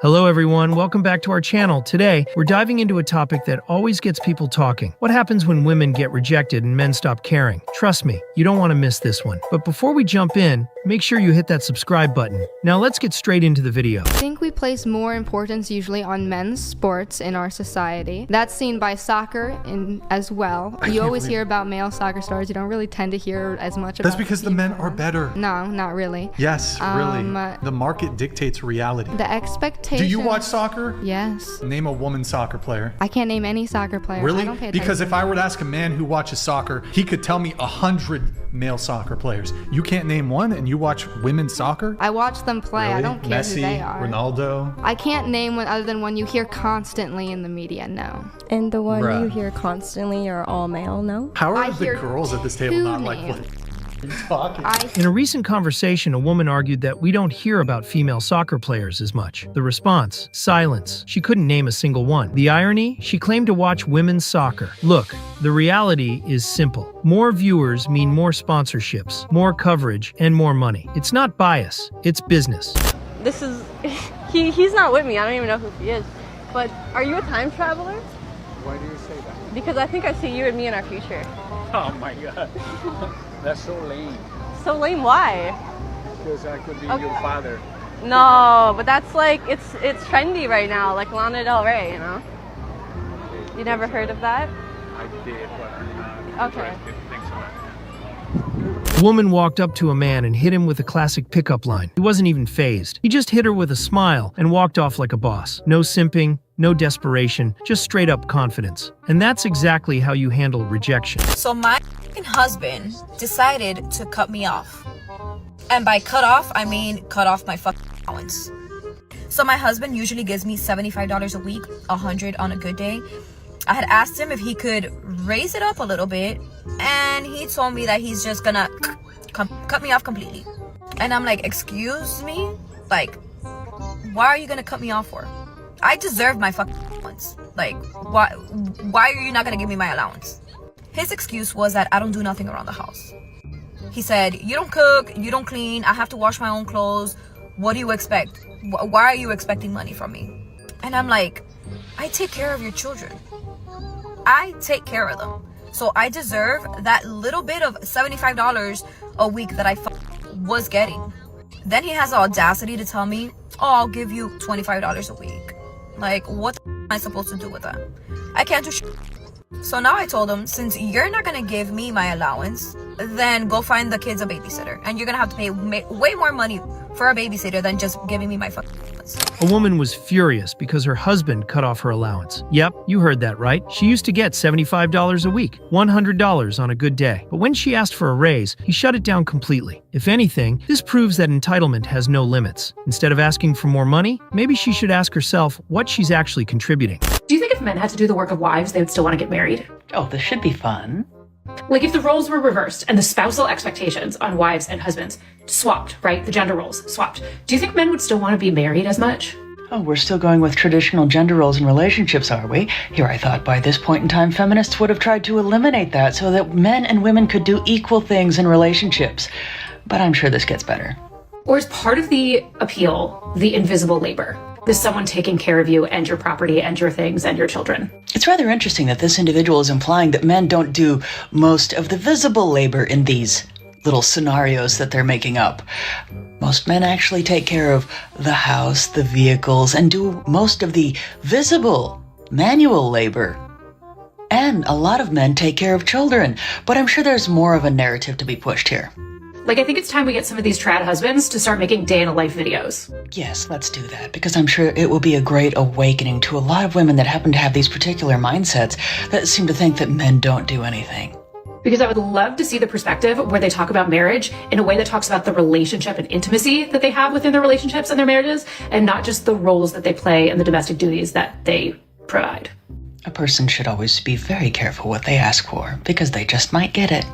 Hello everyone, welcome back to our channel. Today, we're diving into a topic that always gets people talking. What happens when women get rejected and men stop caring? Trust me, you don't want to miss this one. But before we jump in, make sure you hit that subscribe button. Now let's get straight into the video. I think we place more importance usually on men's sports in our society. That's seen by soccer as well. You always hear about male soccer stars. You don't really tend to hear as much about That's because the men are better. No, not really. Yes, really. The market dictates reality. The expectation. Do you watch soccer? Yes. Name a woman soccer player. I can't name any soccer player. Really? I don't pay Because if attention. I were to ask a man who watches soccer, he could tell me 100 male soccer players. You can't name one and you watch women's soccer? I watch them play. Really? I don't care Messi, who they are. Ronaldo. I can't name one other than one you hear constantly in the media, no. And the one Bruh. you hear constantly are all male, no? How I are the hear girls at this table two not like names. what are you talking? In a recent conversation, a woman argued that we don't hear about female soccer players as much. The response? Silence. She couldn't name a single one. The irony? She claimed to watch women's soccer. Look, the reality is simple. More viewers mean more sponsorships, more coverage, and more money. It's not bias, it's business. This is, he's not with me. I don't even know who he is. But are you a time traveler? Why do you say that? Because I think I see you and me in our future. Oh my god. That's so lame. So lame, why? Because I could be Okay. your father. No, but that's like, it's trendy right now, like Lana Del Rey, you know? You never heard of that? I did, but I'm not Okay. interested. Thanks so much. A woman walked up to a man and hit him with a classic pickup line. He wasn't even fazed. He just hit her with a smile and walked off like a boss. No simping, no desperation, just straight up confidence. And that's exactly how you handle rejection. So my husband decided to cut me off. And by cut off, I mean cut off my fucking allowance. So my husband usually gives me $75 a week, $100 on a good day. I had asked him if he could raise it up a little bit, and he told me that he's just gonna cut me off completely. And I'm like, excuse me? Like, why are you gonna cut me off for? I deserve my fucking allowance. Like, why are you not gonna give me my allowance? His excuse was that I don't do nothing around the house. He said, you don't cook, you don't clean, I have to wash my own clothes. What do you expect? Why are you expecting money from me? And I'm like, I take care of your children. I take care of them. So I deserve that little bit of $75 a week that I was getting. Then he has the audacity to tell me, oh, I'll give you $25 a week. Like, what the am I supposed to do with that? I can't do shit. So now I told him, since you're not gonna give me my allowance, then go find the kids a babysitter. And you're gonna have to pay way more money for a babysitter than just giving me my fucking allowance. A woman was furious because her husband cut off her allowance. Yep, you heard that right. She used to get $75 a week, $100 on a good day. But when she asked for a raise, he shut it down completely. If anything, this proves that entitlement has no limits. Instead of asking for more money, maybe she should ask herself what she's actually contributing. Do you think if men had to do the work of wives, they would still want to get married? Oh, this should be fun. Like if the roles were reversed and the spousal expectations on wives and husbands swapped, right? The gender roles swapped. Do you think men would still want to be married as much? Oh, we're still going with traditional gender roles in relationships, are we? Here I thought by this point in time, feminists would have tried to eliminate that so that men and women could do equal things in relationships. But I'm sure this gets better. Or is part of the appeal the invisible labor? There's someone taking care of you and your property and your things and your children. It's rather interesting that this individual is implying that men don't do most of the visible labor in these little scenarios that they're making up. Most men actually take care of the house, the vehicles, and do most of the visible manual labor. And a lot of men take care of children, but I'm sure there's more of a narrative to be pushed here. Like, I think it's time we get some of these trad husbands to start making day in a life videos. Yes, let's do that, because I'm sure it will be a great awakening to a lot of women that happen to have these particular mindsets that seem to think that men don't do anything. Because I would love to see the perspective where they talk about marriage in a way that talks about the relationship and intimacy that they have within their relationships and their marriages, and not just the roles that they play and the domestic duties that they provide. A person should always be very careful what they ask for, because they just might get it.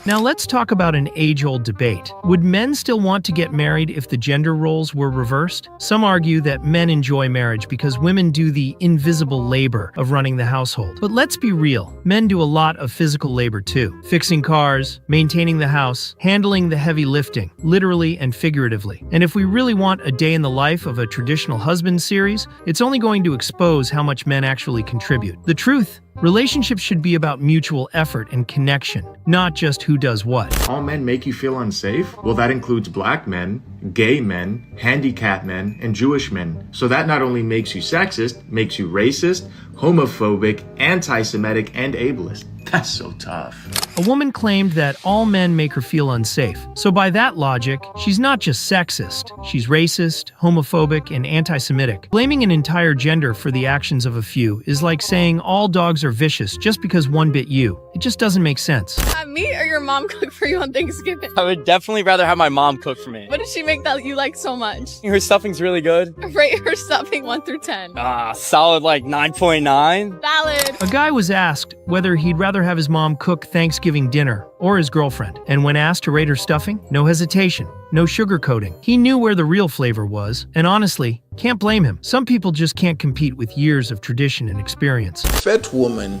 Now let's talk about an age-old debate. Would men still want to get married if the gender roles were reversed? Some argue that men enjoy marriage because women do the invisible labor of running the household. But let's be real, men do a lot of physical labor too. Fixing cars, maintaining the house, handling the heavy lifting, literally and figuratively. And if we really want a day in the life of a traditional husband series, it's only going to expose how much men actually contribute. The truth, relationships should be about mutual effort and connection, not just who does what. All men make you feel unsafe? Well, that includes black men, gay men, handicapped men, and Jewish men. So that not only makes you sexist, makes you racist, homophobic, anti-Semitic, and ableist. That's so tough. A woman claimed that all men make her feel unsafe. So by that logic, she's not just sexist, she's racist, homophobic, and anti-Semitic. Blaming an entire gender for the actions of a few is like saying all dogs are vicious just because one bit you. It just doesn't make sense. Have me or your mom cook for you on Thanksgiving? I would definitely rather have my mom cook for me. What did she make that you like so much? Her stuffing's really good. Rate her stuffing 1 through 10. Solid like 9.9. Valid. A guy was asked whether he'd rather have his mom cook Thanksgiving dinner or his girlfriend. And when asked to rate her stuffing, no hesitation, no sugarcoating. He knew where the real flavor was, and honestly, can't blame him. Some people just can't compete with years of tradition and experience. Fat woman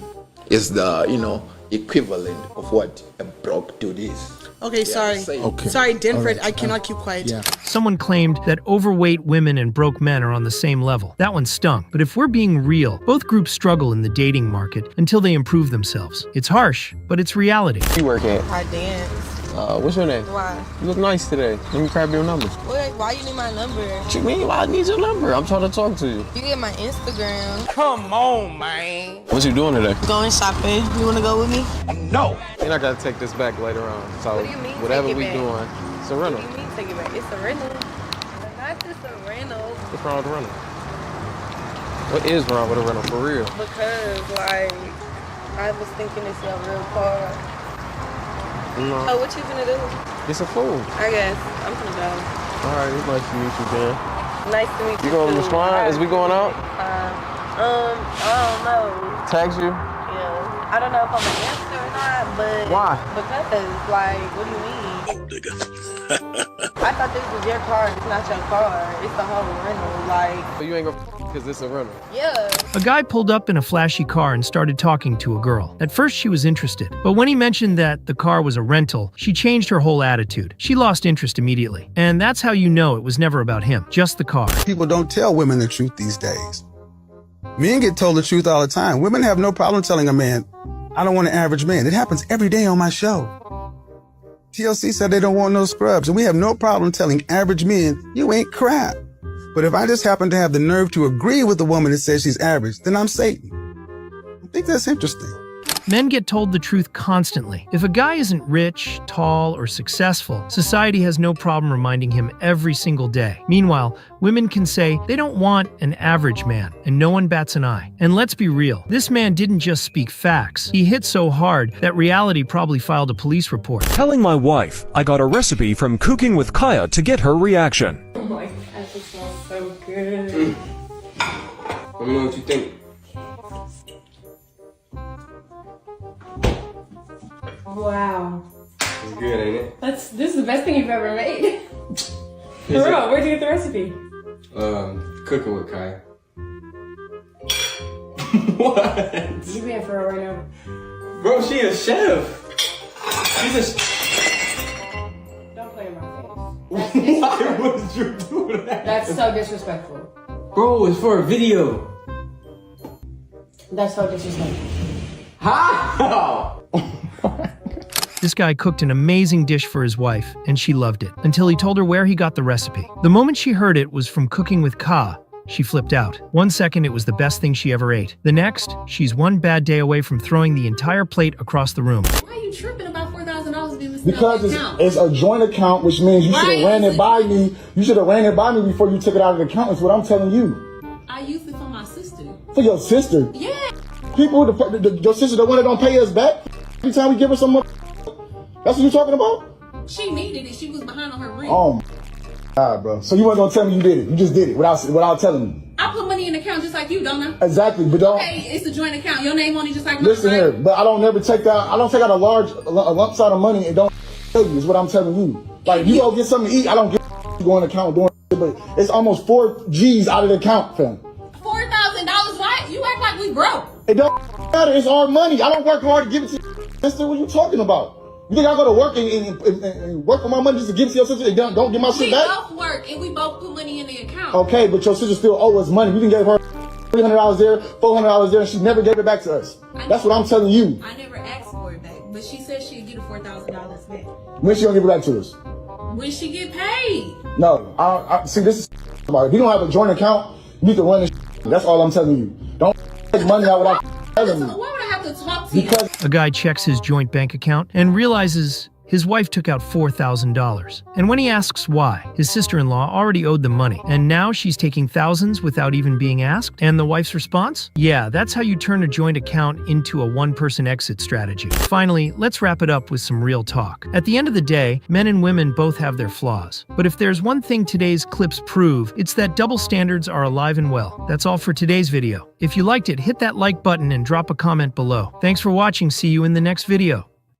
is the, equivalent of what a broke dude is. Okay, sorry. Sorry, Denford, I cannot keep quiet. Yeah. Someone claimed that overweight women and broke men are on the same level. That one stung. But if we're being real, both groups struggle in the dating market until they improve themselves. It's harsh, but it's reality. You work at? I dance. What's your name? Why? You look nice today. Let me grab your number. Wait, why you need my number? What you mean? Why I need your number? I'm trying to talk to you. You get my Instagram. Come on, man. What you doing today? Going shopping. You wanna go with me? No. You're not gonna take this back later on. So What do you mean, whatever take it we back? doing, it's a rental. What do you mean take it back? It's a rental. Not just a rental. What's wrong with a rental? What is wrong with a rental for real? Because, I was thinking it's your real car. No. So what you gonna do? It's a fool. I guess. I'm gonna go. Alright, it's nice to meet you, man. Nice to meet you. You gonna too. respond? Is we going out? I don't know. Text you? Yeah. I don't know if I'm gonna answer or not, but Why? Because, what do you mean? I thought this was your car. It's not your car. It's the whole rental. But you ain't gonna because it's a rental. Yeah. A guy pulled up in a flashy car and started talking to a girl. At first, she was interested, but when he mentioned that the car was a rental, she changed her whole attitude. She lost interest immediately. And that's how you know it was never about him, just the car. People don't tell women the truth these days. Men get told the truth all the time. Women have no problem telling a man, I don't want an average man. It happens every day on my show. TLC said they don't want no scrubs, and we have no problem telling average men, you ain't crap. But if I just happen to have the nerve to agree with the woman that says she's average, then I'm Satan. I think that's interesting. Men get told the truth constantly. If a guy isn't rich, tall, or successful, society has no problem reminding him every single day. Meanwhile, women can say they don't want an average man, and no one bats an eye. And let's be real, this man didn't just speak facts. He hit so hard that reality probably filed a police report. Telling my wife I got a recipe from Cooking with Kaya to get her reaction. Oh my god, this smells so good. Let me know what you think. Wow. It's good, ain't it? This is the best thing you've ever made. For real, where'd you get the recipe? Cooking with Kaya. What? You being for real right now? Bro, she a chef. She's a Don't play in my face. Why would you do that? That's so disrespectful. Bro, it's for a video. That's so disrespectful. How? This guy cooked an amazing dish for his wife, and she loved it, until he told her where he got the recipe. The moment she heard it was from Cooking with Ka, she flipped out. 1 second, it was the best thing she ever ate. The next, she's one bad day away from throwing the entire plate across the room. Why are you tripping about $4,000 being Because it's a joint account, which means you should have ran it by me. You should have ran it by me before you took it out of the account. That's what I'm telling you. I used it for my sister. For your sister? Yeah. People, your sister, the one that don't pay us back. Every time we give her some money. That's what you're talking about? She needed it. She was behind on her rent. Oh my God, bro. So you weren't gonna tell me you did it. You just did it without telling me. I put money in the account just like you, don't I? Exactly, but don't. Okay, it's a joint account. Your name on it just like mine. Listen right? here, but I don't never take that. I don't take out a lump sum of money and don't tell you. Is what I'm telling you. Like you go get something to eat, I don't get going to account doing, but it's almost 4 G's out of the account, fam. $4,000. Why? You act like we broke. It don't matter. It's our money. I don't work hard to give it to you. Sister, what you talking about? You think I go to work and work for my money just to give it to your sister and don't get my shit back? We both work and we both put money in the account. Okay, but your sister still owe us money. We done gave her $300 there, $400 there, and she never gave it back to us. That's what I'm telling you. I never asked for it back, but she said she'd get the $4,000 back. When she gonna give it back to us? When she get paid. No, I see, this is about it. If you don't have a joint account, you need to run this. That's all I'm telling you. Don't take money out without telling me. Why would I have to talk to you? Because A guy checks his joint bank account and realizes his wife took out $4,000. And when he asks why, his sister-in-law already owed the money, and now she's taking thousands without even being asked? And the wife's response? Yeah, that's how you turn a joint account into a one-person exit strategy. Finally, let's wrap it up with some real talk. At the end of the day, men and women both have their flaws. But if there's one thing today's clips prove, it's that double standards are alive and well. That's all for today's video. If you liked it, hit that like button and drop a comment below. Thanks for watching. See you in the next video.